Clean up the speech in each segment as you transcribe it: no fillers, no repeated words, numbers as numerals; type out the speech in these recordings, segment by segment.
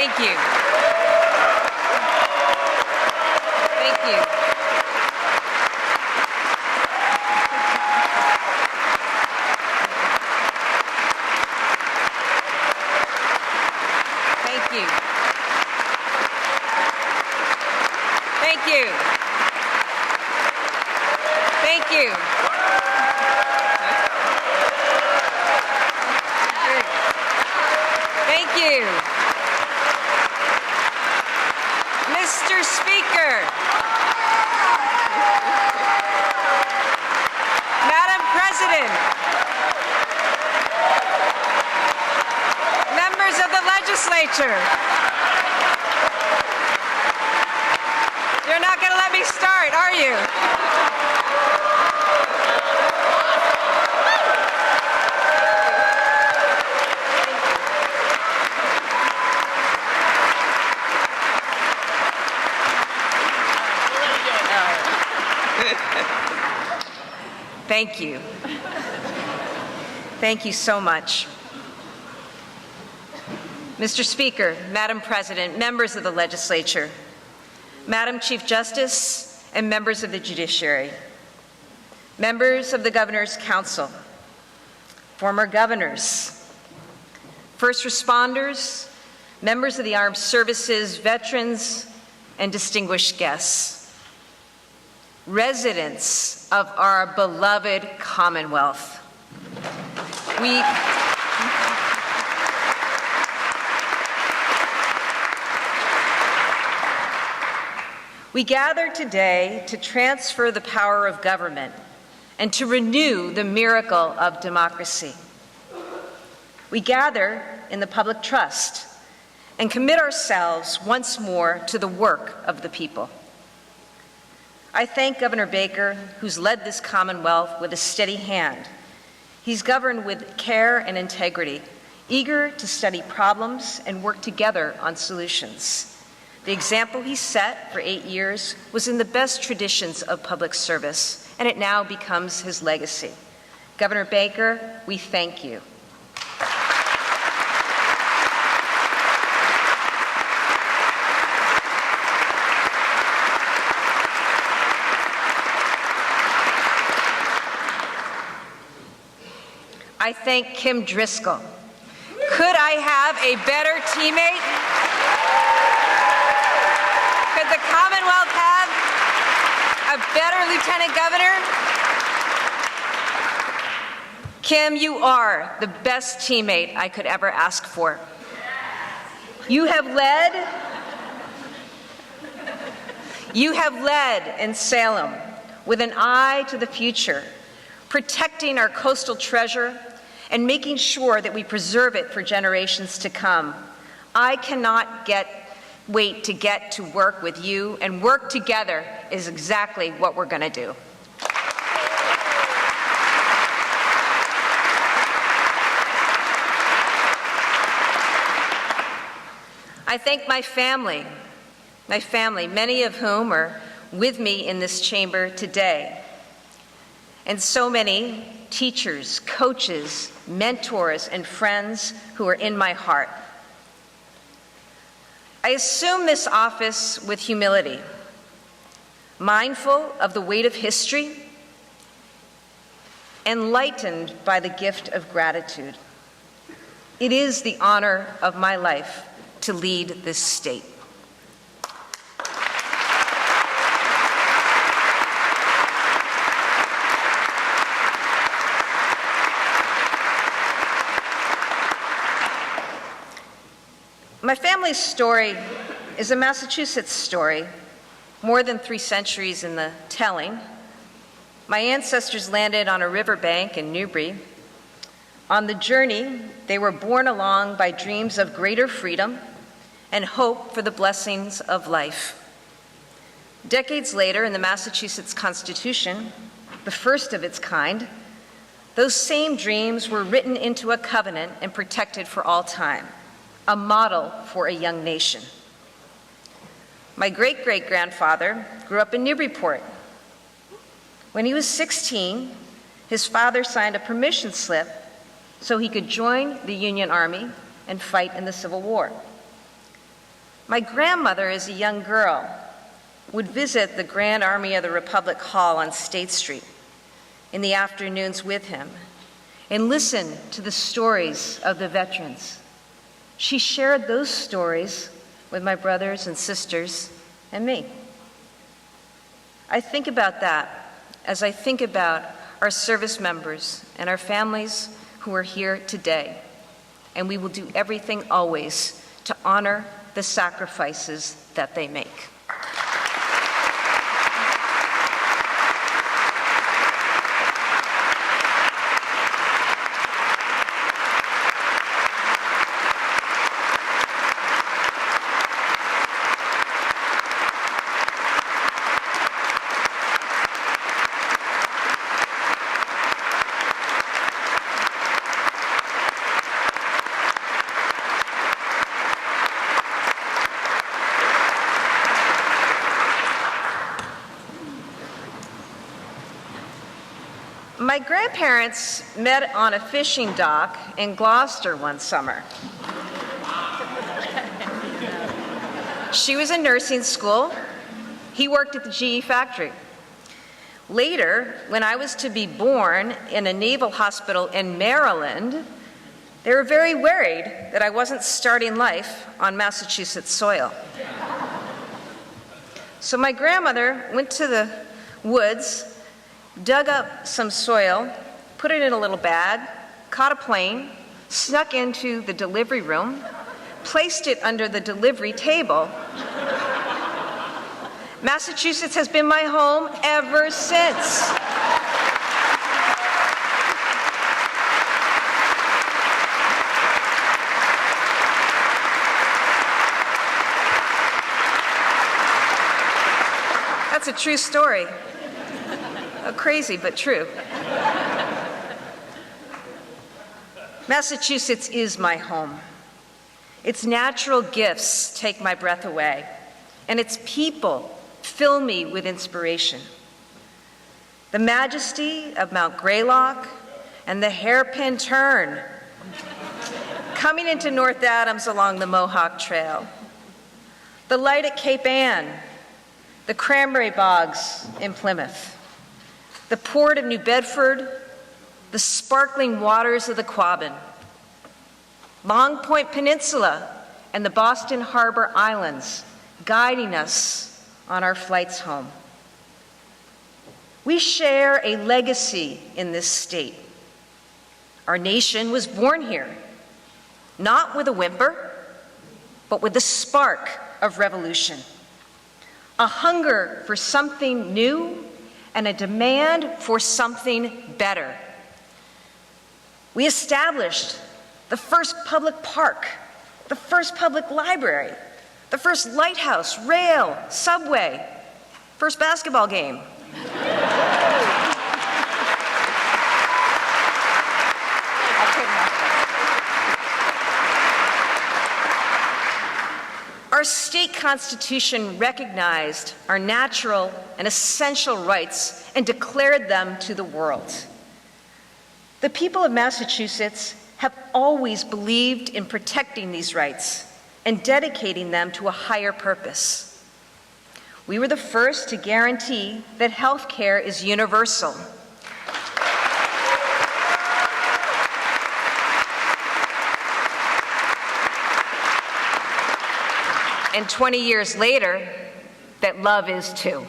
Thank you. Thank you. Thank you. Thank you. Thank you. Thank you. Mr. Speaker, Madam President, members of the legislature, you're not going to let me start, are you? Thank you. Thank you so much. Mr. Speaker, Madam President, members of the legislature, Madam Chief Justice, and members of the judiciary, members of the Governor's Council, former governors, first responders, members of the armed services, veterans, and distinguished guests, residents of our beloved Commonwealth. We gather today to transfer the power of government and to renew the miracle of democracy. We gather in the public trust and commit ourselves once more to the work of the people. I thank Governor Baker, who's led this Commonwealth with a steady hand. He's governed with care and integrity, eager to study problems and work together on solutions. The example he set for 8 years was in the best traditions of public service, and it now becomes his legacy. Governor Baker, we thank you. I thank Kim Driscoll. Could I have a better teammate? Could the Commonwealth have a better Lieutenant Governor? Kim, you are the best teammate I could ever ask for. You have led in Salem with an eye to the future, protecting our coastal treasure and making sure that we preserve it for generations to come. I cannot wait to get to work with you, and work together is exactly what we're going to do. I thank my family, many of whom are with me in this chamber today, and so many teachers, coaches, mentors, and friends who are in my heart. I assume this office with humility, mindful of the weight of history, enlightened by the gift of gratitude. It is the honor of my life to lead this state. My family's story is a Massachusetts story, more than 3 centuries in the telling. My ancestors landed on a riverbank in Newbury. On the journey, they were borne along by dreams of greater freedom and hope for the blessings of life. Decades later, in the Massachusetts Constitution, the first of its kind, those same dreams were written into a covenant and protected for all time, a model for a young nation. My great-great-grandfather grew up in Newburyport. When he was 16, his father signed a permission slip so he could join the Union Army and fight in the Civil War. My grandmother, as a young girl, would visit the Grand Army of the Republic Hall on State Street in the afternoons with him and listen to the stories of the veterans. She shared those stories with my brothers and sisters and me. I think about that as I think about our service members and our families who are here today, and we will do everything always to honor the sacrifices that they make. My grandparents met on a fishing dock in Gloucester one summer. She was in nursing school. He worked at the GE factory. Later, when I was to be born in a naval hospital in Maryland, they were very worried that I wasn't starting life on Massachusetts soil. So my grandmother went to the woods, dug up some soil, put it in a little bag, caught a plane, snuck into the delivery room, placed it under the delivery table. Massachusetts has been my home ever since. That's a true story. Crazy, but true. Massachusetts is my home. Its natural gifts take my breath away, and its people fill me with inspiration. The majesty of Mount Greylock and the hairpin turn coming into North Adams along the Mohawk Trail. The light at Cape Ann, the cranberry bogs in Plymouth, the port of New Bedford, the sparkling waters of the Quabbin, Long Point Peninsula, and the Boston Harbor Islands, guiding us on our flights home. We share a legacy in this state. Our nation was born here, not with a whimper, but with the spark of revolution, a hunger for something new and a demand for something better. We established the first public park, the first public library, the first lighthouse, rail, subway, first basketball game. Our state constitution recognized our natural and essential rights and declared them to the world. The people of Massachusetts have always believed in protecting these rights and dedicating them to a higher purpose. We were the first to guarantee that health care is universal. And 20 years later, that love is too.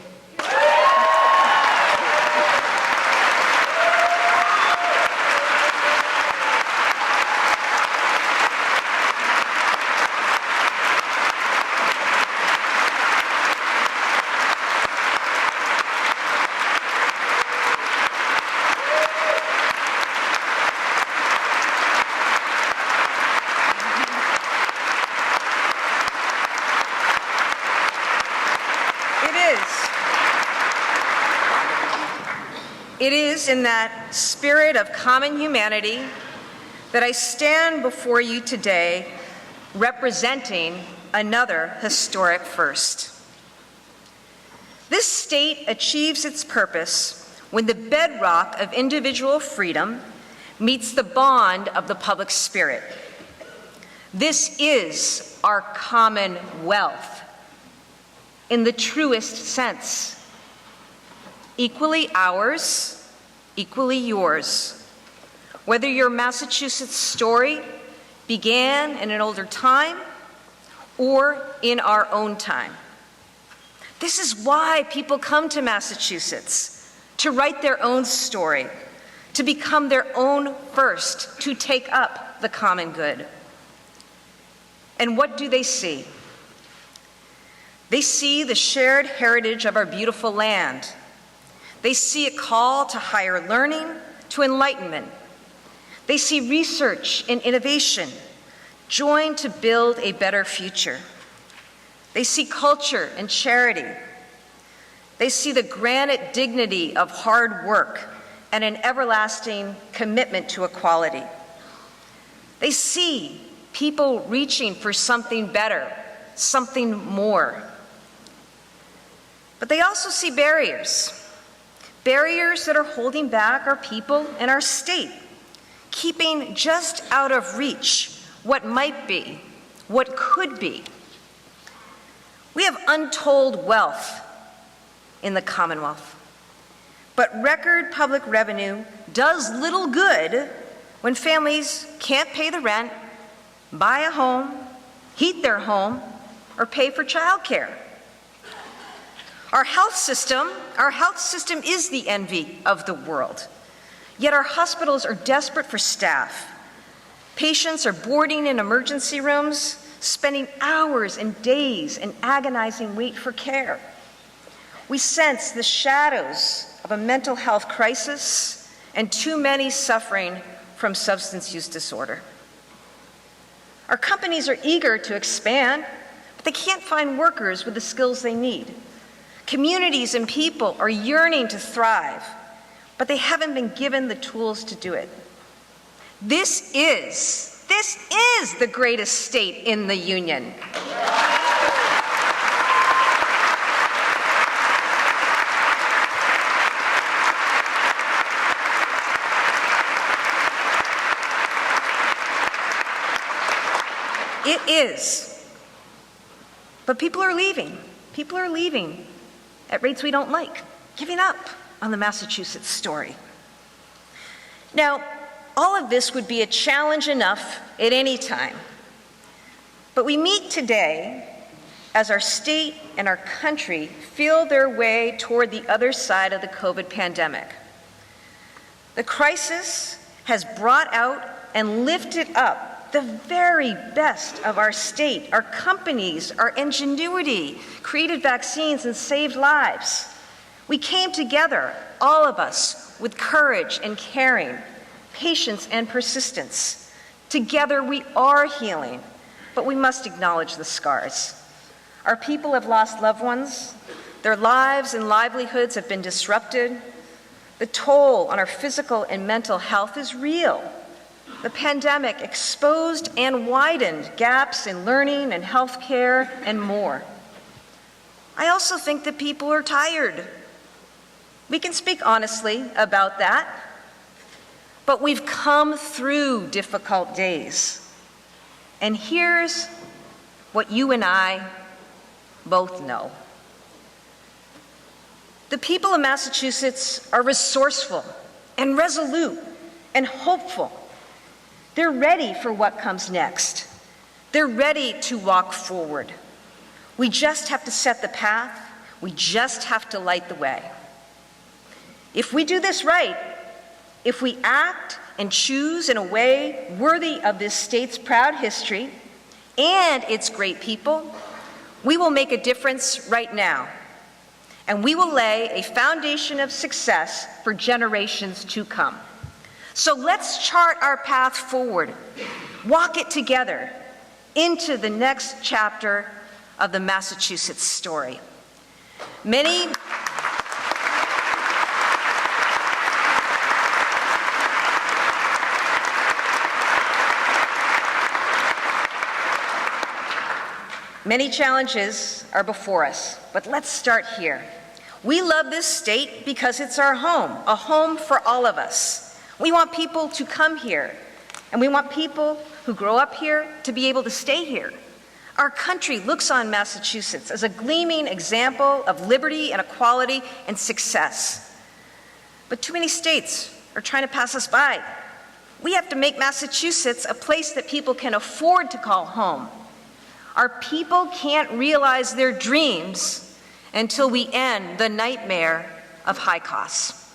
It is in that spirit of common humanity that I stand before you today representing another historic first. This state achieves its purpose when the bedrock of individual freedom meets the bond of the public spirit. This is our commonwealth in the truest sense. Equally ours, equally yours. Whether your Massachusetts story began in an older time or in our own time. This is why people come to Massachusetts, to write their own story, to become their own first, to take up the common good. And what do they see? They see the shared heritage of our beautiful land. They see a call to higher learning, to enlightenment. They see research and innovation joined to build a better future. They see culture and charity. They see the granite dignity of hard work and an everlasting commitment to equality. They see people reaching for something better, something more. But they also see barriers that are holding back our people and our state, keeping just out of reach what might be, what could be. We have untold wealth in the Commonwealth, but record public revenue does little good when families can't pay the rent, buy a home, heat their home, or pay for childcare. Our health system is the envy of the world, yet our hospitals are desperate for staff. Patients are boarding in emergency rooms, spending hours and days in agonizing wait for care. We sense the shadows of a mental health crisis and too many suffering from substance use disorder. Our companies are eager to expand, but they can't find workers with the skills they need. Communities and people are yearning to thrive, but they haven't been given the tools to do it. This is the greatest state in the Union. It is. But people are leaving. People are leaving at rates we don't like, giving up on the Massachusetts story. Now, all of this would be a challenge enough at any time. But we meet today as our state and our country feel their way toward the other side of the COVID pandemic. The crisis has brought out and lifted up the very best of our state, our companies, our ingenuity, created vaccines and saved lives. We came together, all of us, with courage and caring, patience and persistence. Together we are healing, but we must acknowledge the scars. Our people have lost loved ones. Their lives and livelihoods have been disrupted. The toll on our physical and mental health is real. The pandemic exposed and widened gaps in learning and health care and more. I also think that people are tired. We can speak honestly about that, but we've come through difficult days. And here's what you and I both know. The people of Massachusetts are resourceful and resolute and hopeful. They're ready for what comes next. They're ready to walk forward. We just have to set the path. We just have to light the way. If we do this right, if we act and choose in a way worthy of this state's proud history and its great people, we will make a difference right now. And we will lay a foundation of success for generations to come. So let's chart our path forward, walk it together into the next chapter of the Massachusetts story. Many challenges are before us, but let's start here. We love this state because it's our home, a home for all of us. We want people to come here, and we want people who grow up here to be able to stay here. Our country looks on Massachusetts as a gleaming example of liberty and equality and success. But too many states are trying to pass us by. We have to make Massachusetts a place that people can afford to call home. Our people can't realize their dreams until we end the nightmare of high costs.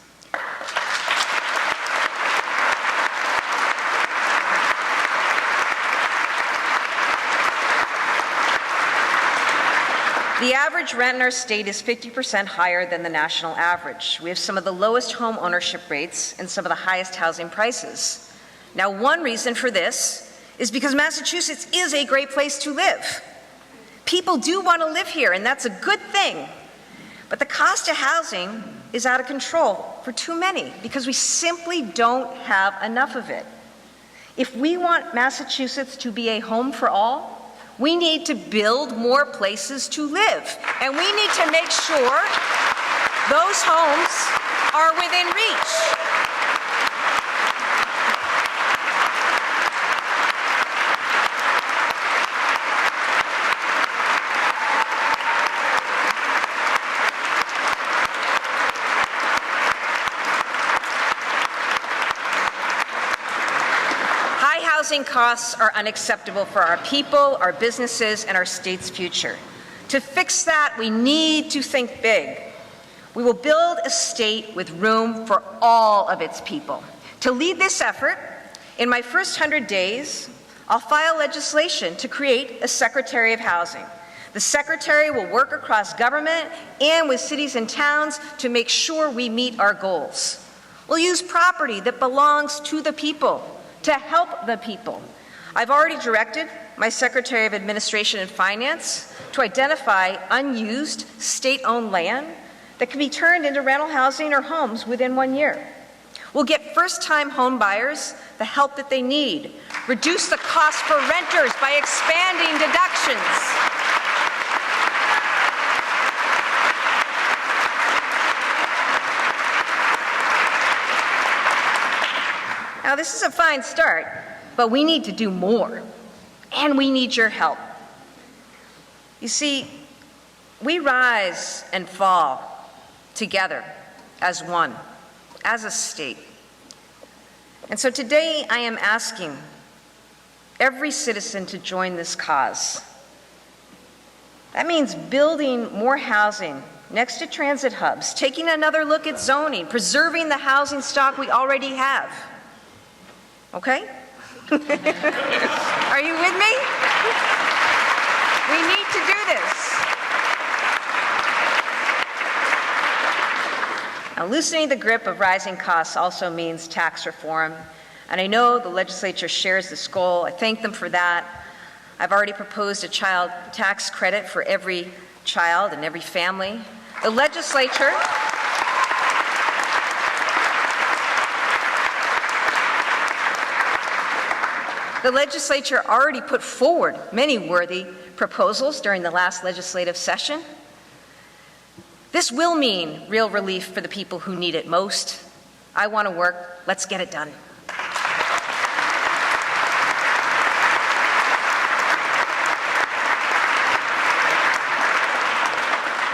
The average rent in our state is 50% higher than the national average. We have some of the lowest home ownership rates and some of the highest housing prices. Now, one reason for this is because Massachusetts is a great place to live. People do want to live here, and that's a good thing. But the cost of housing is out of control for too many because we simply don't have enough of it. If we want Massachusetts to be a home for all, we need to build more places to live, and we need to make sure those homes are within reach. Housing costs are unacceptable for our people, our businesses, and our state's future. To fix that, we need to think big. We will build a state with room for all of its people. To lead this effort, in my first 100 days, I'll file legislation to create a Secretary of Housing. The Secretary will work across government and with cities and towns to make sure we meet our goals. We'll use property that belongs to the people to help the people. I've already directed my Secretary of Administration and Finance to identify unused state-owned land that can be turned into rental housing or homes within 1 year. We'll get first-time home buyers the help that they need, reduce the cost for renters by expanding deductions. Now, this is a fine start, but we need to do more, and we need your help. You see, we rise and fall together as one, as a state. And so today I am asking every citizen to join this cause. That means building more housing next to transit hubs, taking another look at zoning, preserving the housing stock we already have. Okay? Are you with me? We need to do this. Now, loosening the grip of rising costs also means tax reform, and I know the legislature shares this goal. I thank them for that. I've already proposed a child tax credit for every child and every family. The legislature already put forward many worthy proposals during the last legislative session. This will mean real relief for the people who need it most. I want to work. Let's get it done.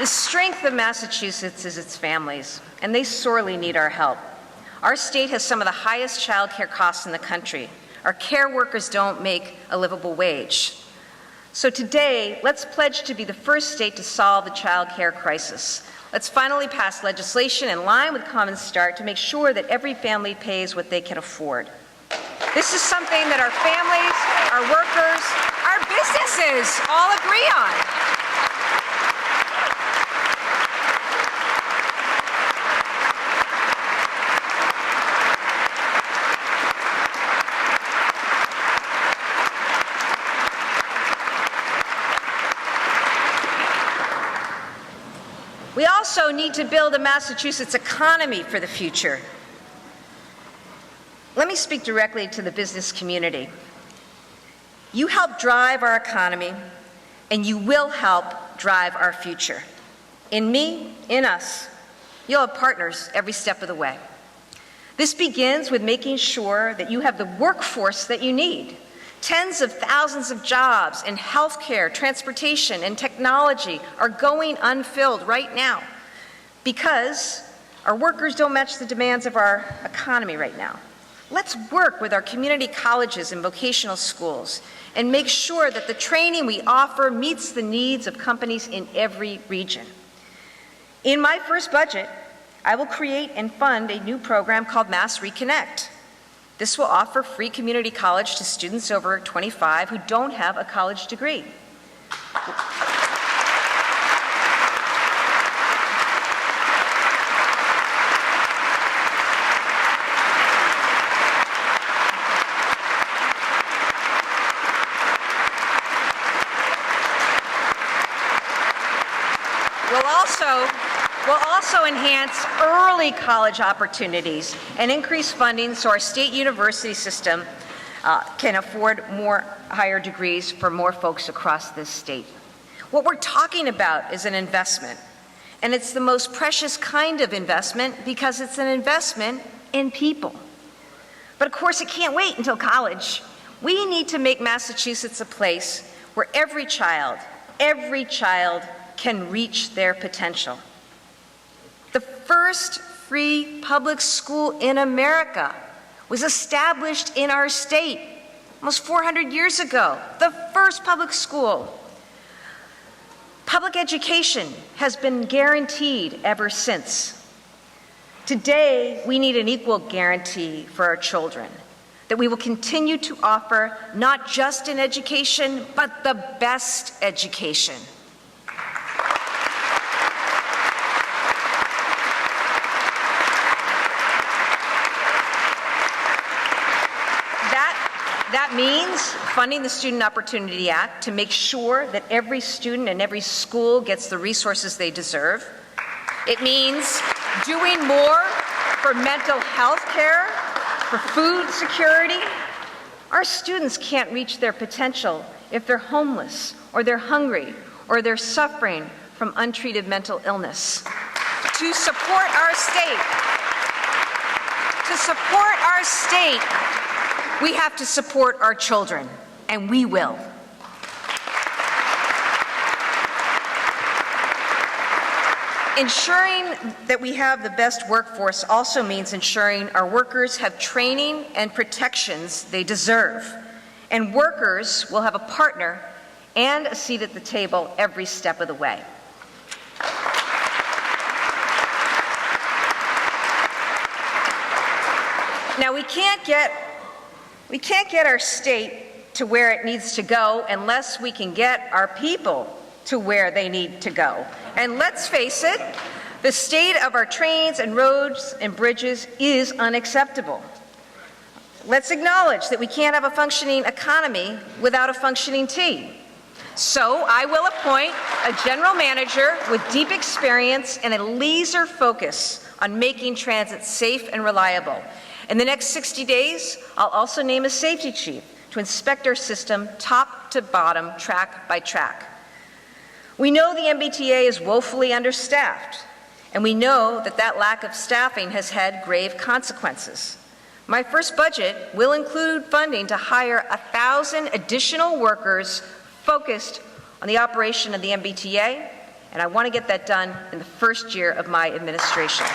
The strength of Massachusetts is its families, and they sorely need our help. Our state has some of the highest child care costs in the country. Our care workers don't make a livable wage. So today, let's pledge to be the first state to solve the child care crisis. Let's finally pass legislation in line with Common Start to make sure that every family pays what they can afford. This is something that our families, our workers, our businesses all agree on. We also need to build a Massachusetts economy for the future. Let me speak directly to the business community. You help drive our economy, and you will help drive our future. In me, in us, you'll have partners every step of the way. This begins with making sure that you have the workforce that you need Tens of thousands of jobs in healthcare, transportation, and technology are going unfilled right now because our workers don't match the demands of our economy right now. Let's work with our community colleges and vocational schools and make sure that the training we offer meets the needs of companies in every region. In my first budget, I will create and fund a new program called Mass Reconnect. This will offer free community college to students over 25 who don't have a college degree. We'll also enhance early college opportunities and increase funding so our state university system can afford more higher degrees for more folks across this state. What we're talking about is an investment, and it's the most precious kind of investment because it's an investment in people. But of course, it can't wait until college. We need to make Massachusetts a place where every child can reach their potential. The first free public school in America was established in our state almost 400 years ago. The first public school. Public education has been guaranteed ever since. Today, we need an equal guarantee for our children, that we will continue to offer not just an education, but the best education. That means funding the Student Opportunity Act to make sure that every student and every school gets the resources they deserve. It means doing more for mental health care, for food security. Our students can't reach their potential if they're homeless, or they're hungry, or they're suffering from untreated mental illness. To support our state, we have to support our children, and we will. Ensuring that we have the best workforce also means ensuring our workers have training and protections they deserve, and workers will have a partner and a seat at the table every step of the way. Now, we can't get our state to where it needs to go unless we can get our people to where they need to go. And let's face it, the state of our trains and roads and bridges is unacceptable. Let's acknowledge that we can't have a functioning economy without a functioning team. So I will appoint a general manager with deep experience and a laser focus on making transit safe and reliable. In the next 60 days, I'll also name a safety chief to inspect our system top to bottom, track by track. We know the MBTA is woefully understaffed, and we know that that lack of staffing has had grave consequences. My first budget will include funding to hire 1,000 additional workers focused on the operation of the MBTA, and I want to get that done in the first year of my administration.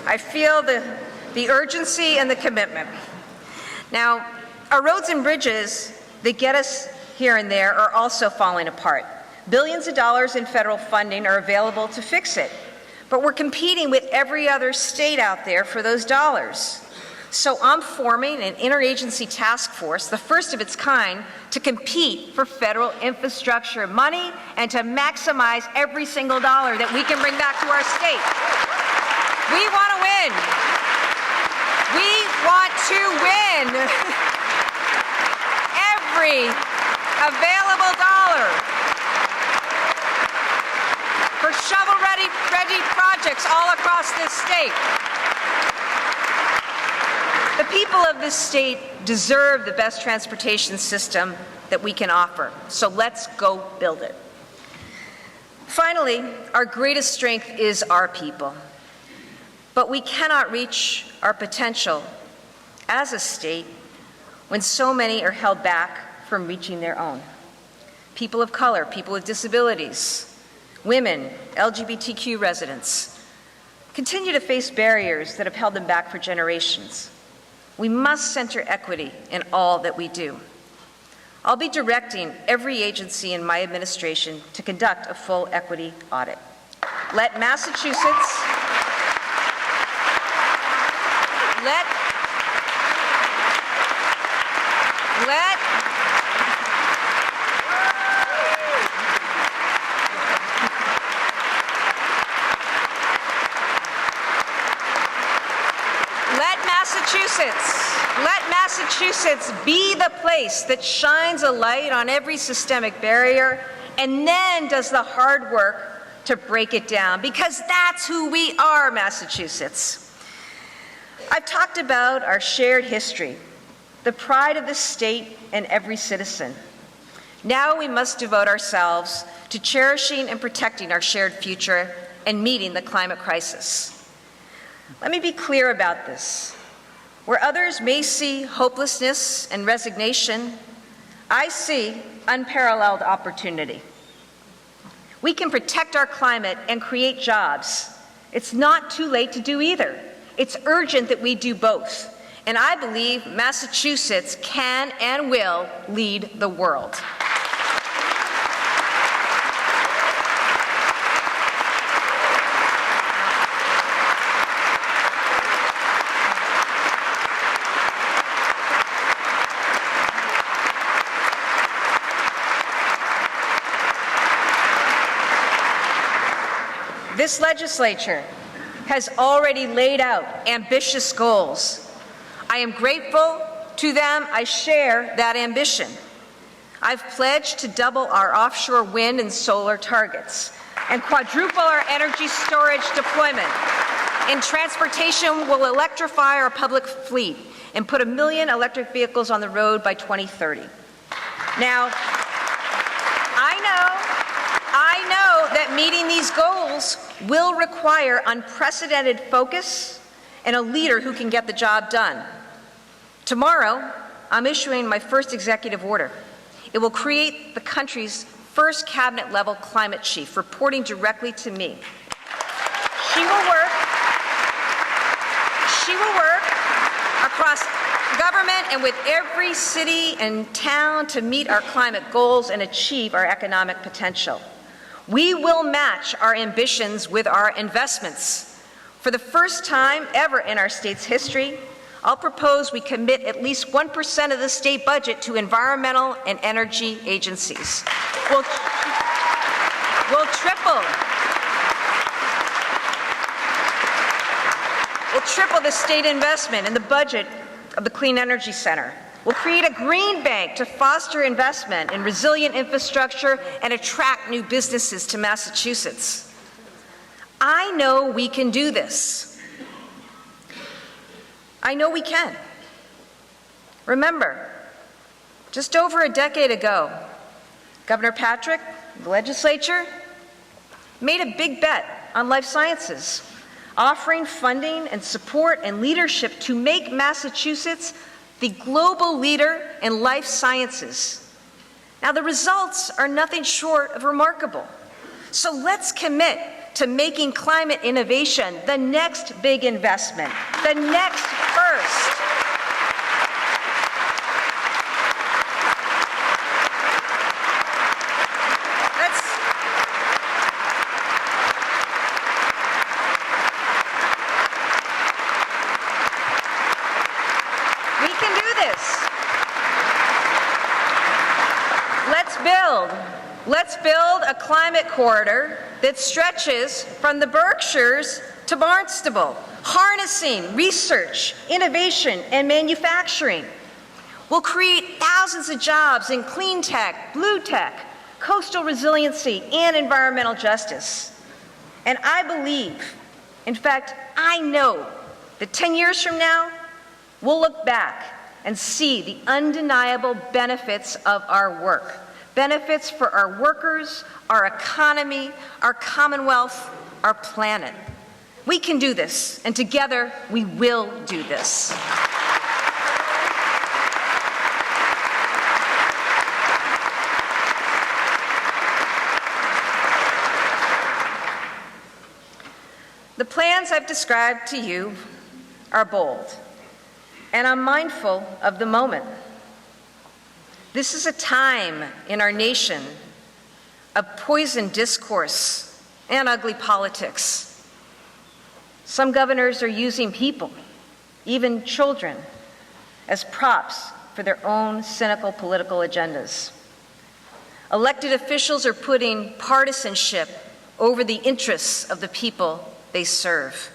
I feel the urgency and the commitment. Now, our roads and bridges that get us here and there are also falling apart. Billions of dollars in federal funding are available to fix it, but we're competing with every other state out there for those dollars. So I'm forming an interagency task force, the first of its kind, to compete for federal infrastructure money and to maximize every single dollar that we can bring back to our state. We want to win. We want to win. Every available dollar. For shovel-ready projects all across this state. The people of this state deserve the best transportation system that we can offer, so let's go build it. Finally, our greatest strength is our people, but we cannot reach our potential as a state when so many are held back from reaching their own. People of color, people with disabilities, women, LGBTQ residents continue to face barriers that have held them back for generations. We must center equity in all that we do. I'll be directing every agency in my administration to conduct a full equity audit. Let Massachusetts, let Massachusetts be the place that shines a light on every systemic barrier and then does the hard work to break it down, because that's who we are, Massachusetts. I've talked about our shared history, the pride of this state and every citizen. Now we must devote ourselves to cherishing and protecting our shared future and meeting the climate crisis. Let me be clear about this. Where others may see hopelessness and resignation, I see unparalleled opportunity. We can protect our climate and create jobs. It's not too late to do either. It's urgent that we do both. And I believe Massachusetts can and will lead the world. This legislature has already laid out ambitious goals. I am grateful to them. I share that ambition. I've pledged to double our offshore wind and solar targets and quadruple our energy storage deployment. In transportation, we'll electrify our public fleet and put 1 million electric vehicles on the road by 2030. Now, I know that meeting these goals will require unprecedented focus and a leader who can get the job done. Tomorrow, I'm issuing my first executive order. It will create the country's first cabinet-level climate chief, reporting directly to me. She will work across government and with every city and town to meet our climate goals and achieve our economic potential. We will match our ambitions with our investments. For the first time ever in our state's history, I'll propose we commit at least 1% of the state budget to environmental and energy agencies. We'll triple the state investment in the budget of the Clean Energy Center. We'll create a green bank to foster investment in resilient infrastructure and attract new businesses to Massachusetts. I know we can do this. I know we can. Remember, just over a decade ago, Governor Patrick, the legislature, made a big bet on life sciences, offering funding and support and leadership to make Massachusetts the global leader in life sciences. Now, the results are nothing short of remarkable. So let's commit to making climate innovation the next big investment, the next first. Let's build a climate corridor that stretches from the Berkshires to Barnstable, harnessing research, innovation, and manufacturing. We'll create thousands of jobs in clean tech, blue tech, coastal resiliency, and environmental justice. And I believe, in fact, I know that 10 years from now, we'll look back and see the undeniable benefits of our work. Benefits for our workers, our economy, our Commonwealth, our planet. We can do this, and together we will do this. The plans I've described to you are bold, and I'm mindful of the moment. This is a time in our nation of poisoned discourse and ugly politics. Some governors are using people, even children, as props for their own cynical political agendas. Elected officials are putting partisanship over the interests of the people they serve.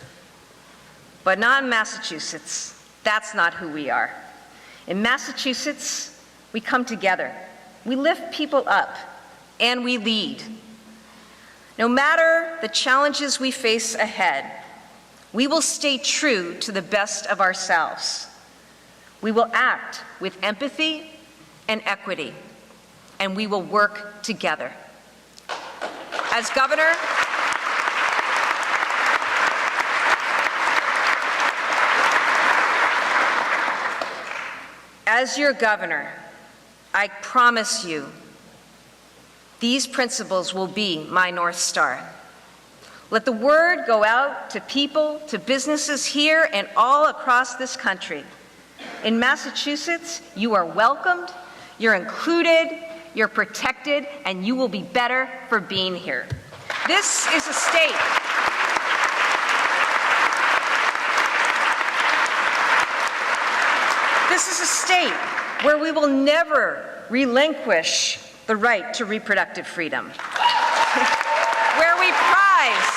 But not in Massachusetts. That's not who we are. In Massachusetts, we come together, we lift people up, and we lead. No matter the challenges we face ahead, we will stay true to the best of ourselves. We will act with empathy and equity, and we will work together. As governor, as your governor, I promise you, these principles will be my North Star. Let the word go out to people, to businesses here and all across this country. In Massachusetts, you are welcomed, you're included, you're protected, and you will be better for being here. This is a state. This is a state where we will never relinquish the right to reproductive freedom, where we prize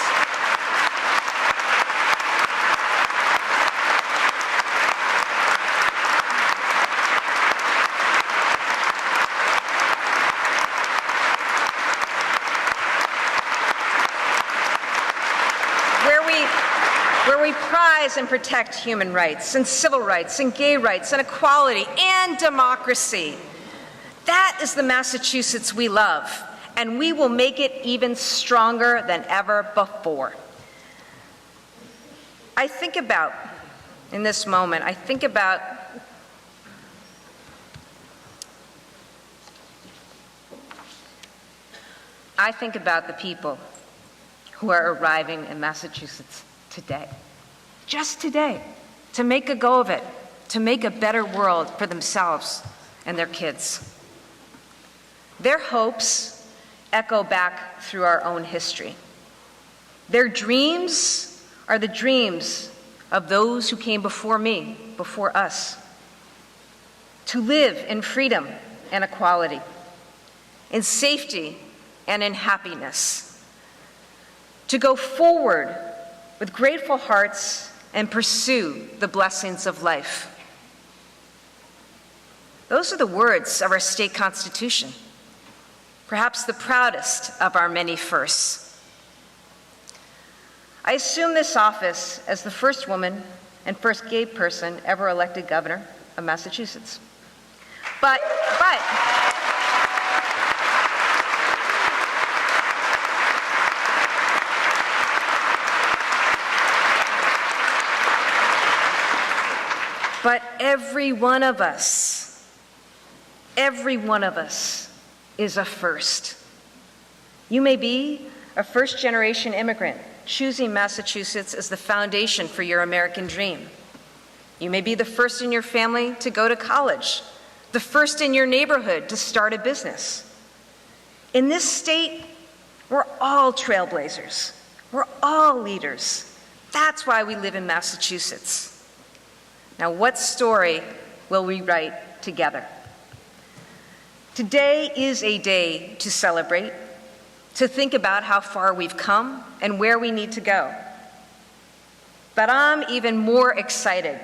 and protect human rights and civil rights and gay rights and equality and democracy. That is the Massachusetts we love, and we will make it even stronger than ever before. I think about, in this moment, I think about the people who are arriving in Massachusetts today. Just today, to make a go of it, to make a better world for themselves and their kids. Their hopes echo back through our own history. Their dreams are the dreams of those who came before me, before us. To live in freedom and equality, in safety and in happiness. To go forward with grateful hearts and pursue the blessings of life. Those are the words of our state constitution, perhaps the proudest of our many firsts. I assume this office as the first woman and first gay person ever elected governor of Massachusetts. But every one of us is a first. You may be a first-generation immigrant choosing Massachusetts as the foundation for your American dream. You may be the first in your family to go to college, the first in your neighborhood to start a business. In this state, we're all trailblazers. We're all leaders. That's why we live in Massachusetts. Now, what story will we write together? Today is a day to celebrate, to think about how far we've come and where we need to go. But I'm even more excited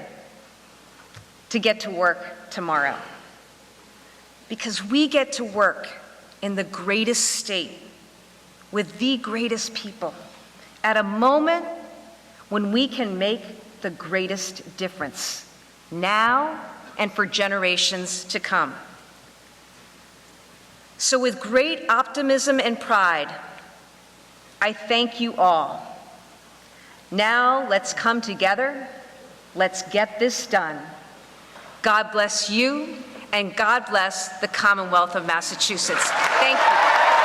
to get to work tomorrow, because we get to work in the greatest state with the greatest people at a moment when we can make the greatest difference, now and for generations to come. So with great optimism and pride, I thank you all. Now let's come together. Let's get this done. God bless you, and God bless the Commonwealth of Massachusetts. Thank you.